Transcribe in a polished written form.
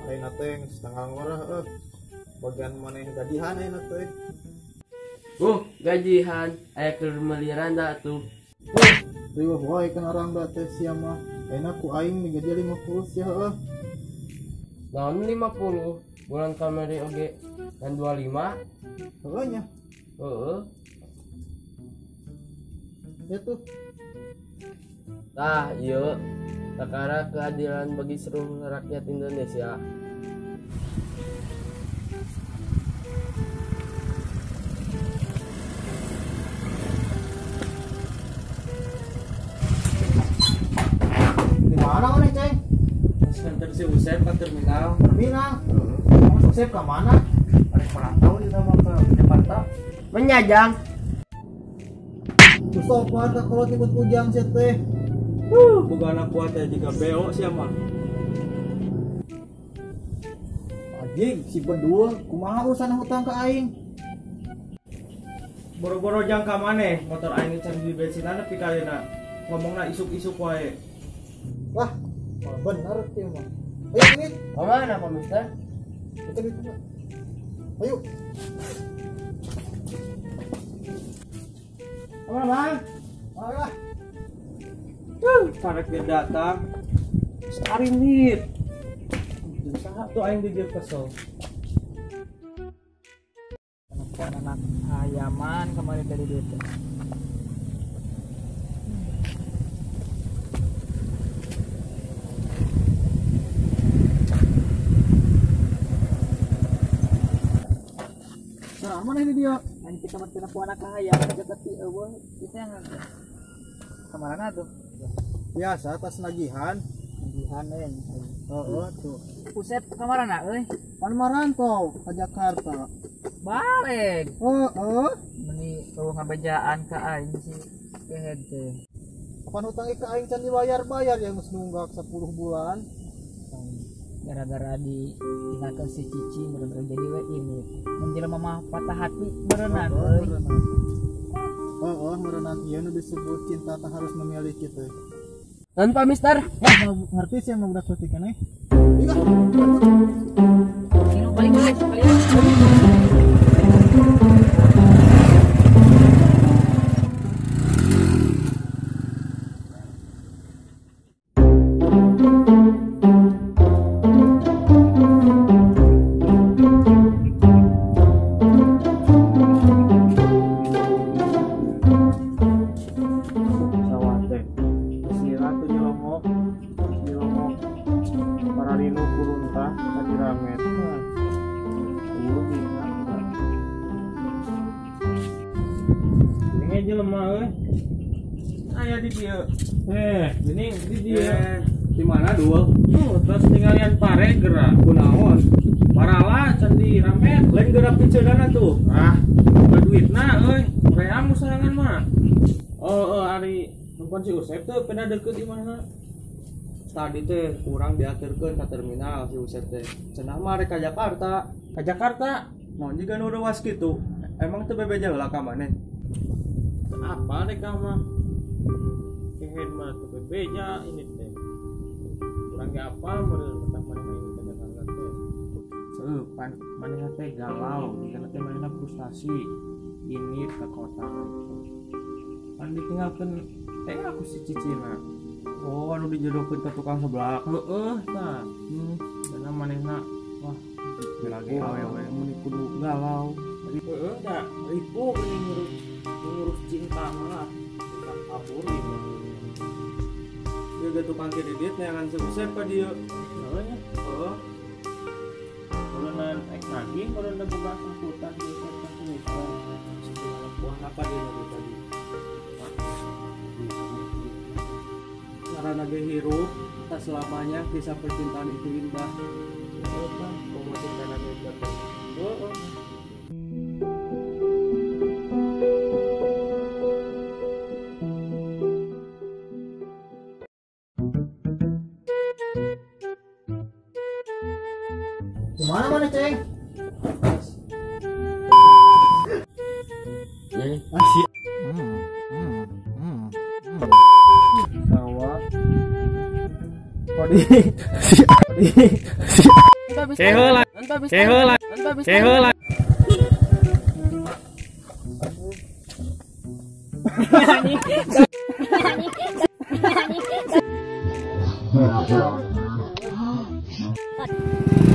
ayeuna teh setengah ngorah bagian maneh gajihan ayeuna teh. Gajihan aya keur meliran da tuh. Riweuh wae kan orang da teh sia mah. Ayeuna ku aing digaji 50 sia heuh. Naon 50 bulan kamari oge dan 25. Heuh nya. Heeh. Ya tuh. Tah ieu perkara keadilan bagi seluruh rakyat Indonesia. Di mana maneh, Ceng? Kantor si Usep ke terminal. Terminal. Mas Usep ke mana? Ada perantau di sama ke Jakarta. Menyajang. Sopan ka kalau tibut ujang sia teh. Bugana kuat teh juga beo sia mah. Anjing si bedul kumaha urusan hutang ka aing? Boro-boro jang ka maneh motor aing can di bensinan nepi ka ayeuna. Ngomongna isuk-isuk wae. Wah, bener teh mah. Ayo ini, Kemana Pak Mister? kita gitu. Ayo. Apa bang? Alah. Karek dia datang. Sarinit. Saha tuh aing di dieu kesel. Anak ayaman kemarin dari dia. Nah, mana ini dia? Ini kita bertemu ku anak ayam tapi eueuh kita yang kemana tuh? Biasa atas nagihan. Nagihan tuh. Usep kamarana euy? Pan marantau ke Jakarta. Balik. Meni Tuh ngabejaan ka aing si kehed teh. kapan hutang ka aing can dibayar-bayar yang geus nunggak 10 bulan. Gara-gara di dinakeun si Cici bener-bener jadi we ini. Mun jelema mah patah hati berenang euy. Merenang ieu nu disebut cinta tak harus memiliki teh. Dan Pak Mister, Ngerti sih yang udah ketik keneh. Ini balik kalian. Sawah teh. Sira tuh nyelongok. Paralino kurun tah tadi ramet. Gila. Ini jelema euy. Aya di dieu. Ini di dieu. di mana dul? Tuh, terus tinggalian pare gerak. Kunaon? Parala can di ramet. Lain gerak piceudana tuh. Duitna euy. Ream sorangan mah. Ari numpun si Usep tuh pernah deket di mana? Tadi teh kurang diaturkeun ka terminal si Usep teh. Cenah mah rek ka Jakarta. Ke Jakarta. Naon jiga nu ruas kitu? Emang teu bebeja heula ka maneh? Apa rek mah? Kehen mah tuh bebeja ini teh. Kurang ge apa meureun betah maneh ini ke Jakarta teh. Pan maneh teh galau, karena teh maneh frustasi. Ini ke kota itu. Pan ditinggalkeun teh aku si Cicina. Oh, anu dijodohkeun ka tukang seblak. Heeh, tah. Karena manehna wah lagi awewe mun kudu galau. Heeh, da ribu geuning ngurus cinta mah. Tak kabur gitu. Dia ge tukang kredit neangan sukses ka dieu. Heeh nya. Heeh. Ulenan ek nagih ulenan boga samputan di sektor tulisan. Segala buah apa dia tadi? Karena ge hirup tak selamanya kisah percintaan itu indah. Heeh, Bang. Komosi kana meja teh. Heeh. Gimana mana, Ceng? Asik. Sawah. Kodi. Ceheula. Ceheula. Ceheula. Nani?